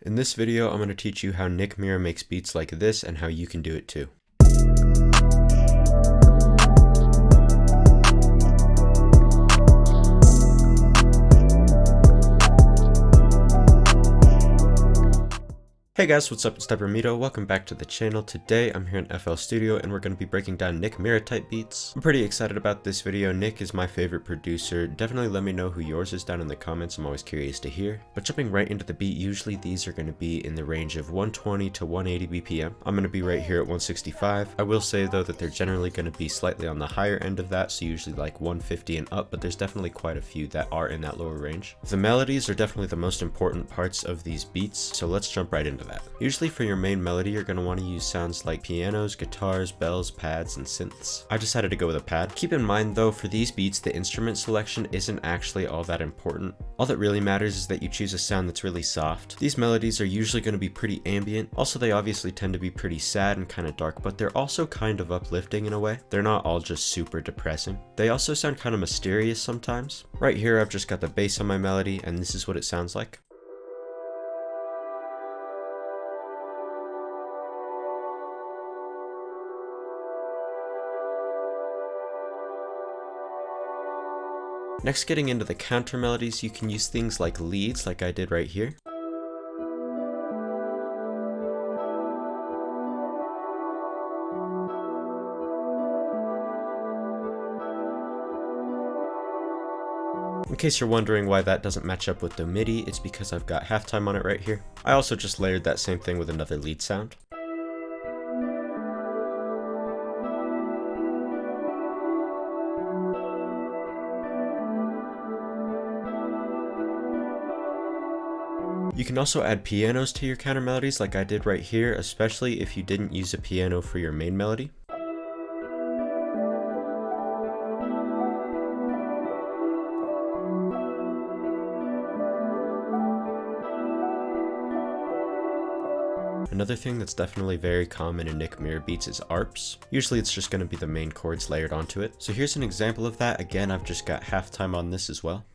In this video, I'm going to teach you how Mira makes beats like this and how you can do it too. Hey guys, what's up? It's Deprimido. Welcome back to the channel. Today I'm here in FL Studio and we're going to be breaking down Mira type beats. I'm pretty excited about this video. Nick is my favorite producer. Definitely let me know who yours is down in the comments. I'm always curious to hear. But jumping right into the beat, usually these are going to be in the range of 120 to 180 BPM. I'm going to be right here at 165. I will say though that they're generally going to be slightly on the higher end of that, so usually like 150 and up, but there's definitely quite a few that are in that lower range. The melodies are definitely the most important parts of these beats, so let's jump right into that. Usually for your main melody, you're going to want to use sounds like pianos, guitars, bells, pads, and synths. I decided to go with a pad. Keep in mind though, for these beats, the instrument selection isn't actually all that important. All that really matters is that you choose a sound that's really soft. These melodies are usually going to be pretty ambient. Also, they obviously tend to be pretty sad and kind of dark, but they're also kind of uplifting in a way. They're not all just super depressing. They also sound kind of mysterious sometimes. Right here, I've just got the bass on my melody, and this is what it sounds like. Next, getting into the counter melodies, you can use things like leads, like I did right here. In case you're wondering why that doesn't match up with the MIDI, it's because I've got halftime on it right here. I also just layered that same thing with another lead sound. You can also add pianos to your counter melodies like I did right here, especially if you didn't use a piano for your main melody. Another thing that's definitely very common in Mira beats is arps. Usually it's just going to be the main chords layered onto it. So here's an example of that. Again, I've just got halftime on this as well.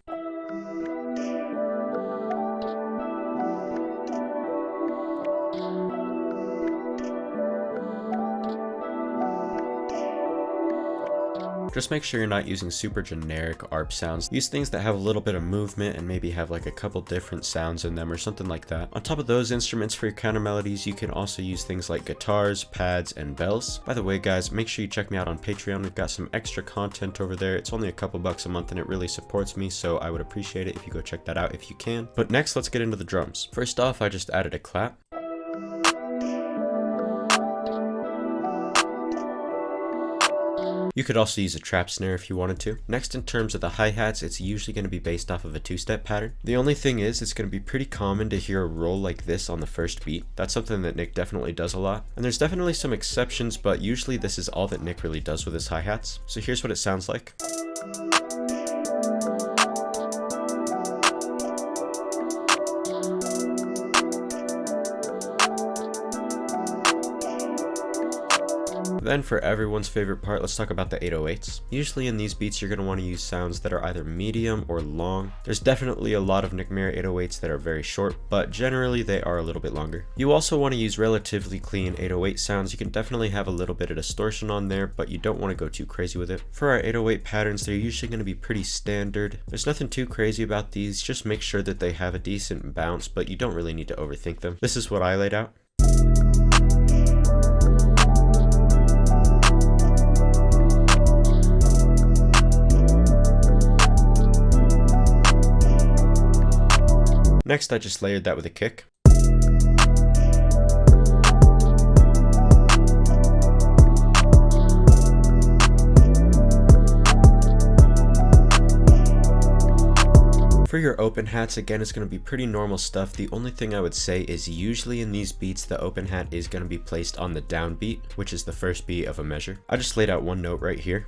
Just make sure you're not using super generic ARP sounds. Use things that have a little bit of movement and maybe have like a couple different sounds in them or something like that. On top of those instruments for your counter melodies, you can also use things like guitars, pads, and bells. By the way guys, make sure you check me out on Patreon. We've got some extra content over there. It's only a couple bucks a month and it really supports me, so I would appreciate it if you go check that out if you can. But next, let's get into the drums. First off, I just added a clap. You could also use a trap snare if you wanted to. Next, in terms of the hi-hats, it's usually going to be based off of a two-step pattern. The only thing is, it's going to be pretty common to hear a roll like this on the first beat. That's something that Nick definitely does a lot. And there's definitely some exceptions, but usually this is all that Nick really does with his hi-hats. So here's what it sounds like. Then for everyone's favorite part, let's talk about the 808s. Usually in these beats, you're going to want to use sounds that are either medium or long. There's definitely a lot of Mira 808s that are very short, but generally they are a little bit longer. You also want to use relatively clean 808 sounds. You can definitely have a little bit of distortion on there, but you don't want to go too crazy with it. For our 808 patterns, they're usually going to be pretty standard. There's nothing too crazy about these. Just make sure that they have a decent bounce, but you don't really need to overthink them. This is what I laid out. Next, I just layered that with a kick. For your open hats, again, it's going to be pretty normal stuff. The only thing I would say is usually in these beats, the open hat is going to be placed on the downbeat, which is the first beat of a measure. I just laid out one note right here.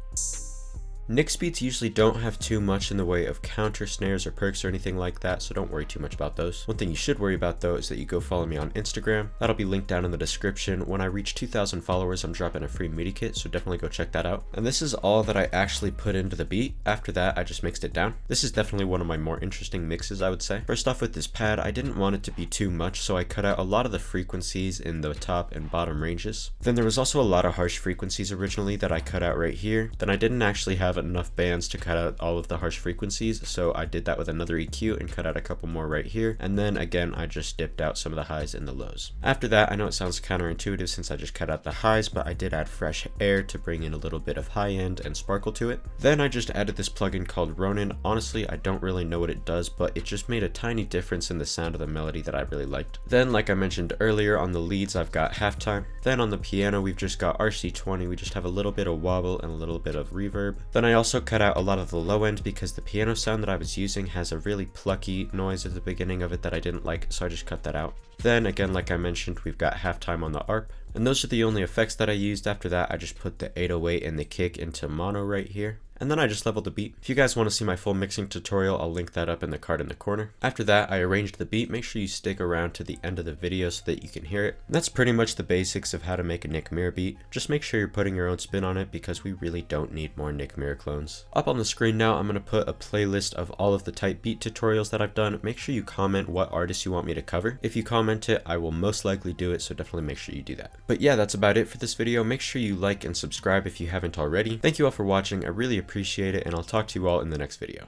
Nick's beats usually don't have too much in the way of counter snares or perks or anything like that, so don't worry too much about those. One thing you should worry about though is that you go follow me on Instagram. That'll be linked down in the description. When I reach 2,000 followers, I'm dropping a free MIDI kit, so definitely go check that out. And this is all that I actually put into the beat. After that, I just mixed it down. This is definitely one of my more interesting mixes, I would say. First off, with this pad, I didn't want it to be too much, so I cut out a lot of the frequencies in the top and bottom ranges. Then there was also a lot of harsh frequencies originally that I cut out right here. Then I didn't actually have enough bands to cut out all of the harsh frequencies, so I did that with another EQ and cut out a couple more right here. And then again, I just dipped out some of the highs and the lows. After that, I know it sounds counterintuitive since I just cut out the highs, but I did add fresh air to bring in a little bit of high end and sparkle to it. Then I just added this plugin called Ronny. Honestly, I don't really know what it does, but it just made a tiny difference in the sound of the melody that I really liked. Then, like I mentioned earlier, on the leads I've got halftime. Then on the piano we've just got RC20. We just have a little bit of wobble and a little bit of reverb. Then I also cut out a lot of the low end because the piano sound that I was using has a really plucky noise at the beginning of it that I didn't like, so I just cut that out. Then again, like I mentioned, we've got halftime on the ARP, and those are the only effects that I used. After that, I just put the 808 and the kick into mono right here. And then I just leveled the beat. If you guys want to see my full mixing tutorial, I'll link that up in the card in the corner. After that, I arranged the beat. Make sure you stick around to the end of the video so that you can hear it. And that's pretty much the basics of how to make a Nick Mira beat. Just make sure you're putting your own spin on it because we really don't need more Nick Mira clones. Up on the screen now, I'm going to put a playlist of all of the type beat tutorials that I've done. Make sure you comment what artists you want me to cover. If you comment it, I will most likely do it, so definitely make sure you do that. But yeah, that's about it for this video. Make sure you like and subscribe if you haven't already. Thank you all for watching. I really appreciate it, and I'll talk to you all in the next video.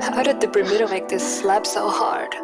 How did Deprimido make this slap so hard?